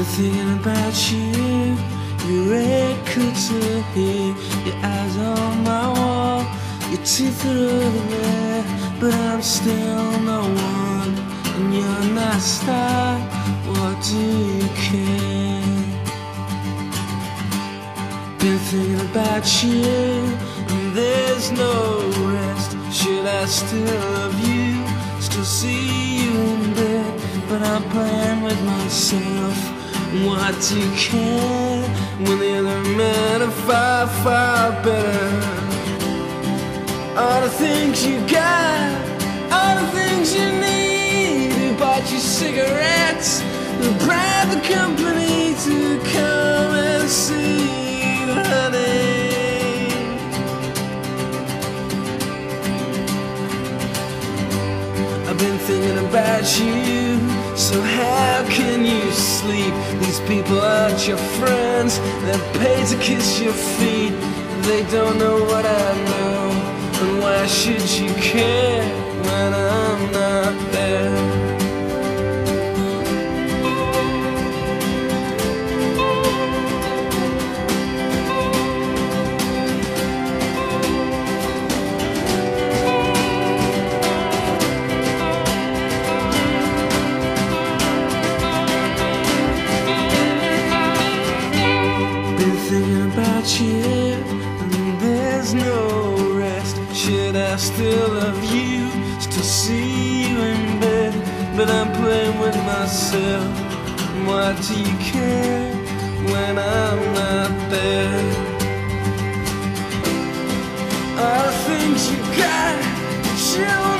thinking about you, your red curtain here, your eyes on my wall, your teeth are over, but I'm still no one, and you're not a star. What do you care? Been thinking about you, and there's no rest. Should I still love you, still see you in bed, but I'm playing with myself. Why do you care when the other men are far, far better? All the things you got, all the things you need. Who bought you cigarettes, who bribed the company to come and see you, honey? I've been thinking about you, so how can you sleep? These people aren't your friends, they're paid to kiss your feet. They don't know what I know, and why should you care when I'm not there? Thinking about you, and there's no rest. Should I still love you, still see you in bed, but I'm playing with myself. Why do you care when I'm not there? All the things you got, you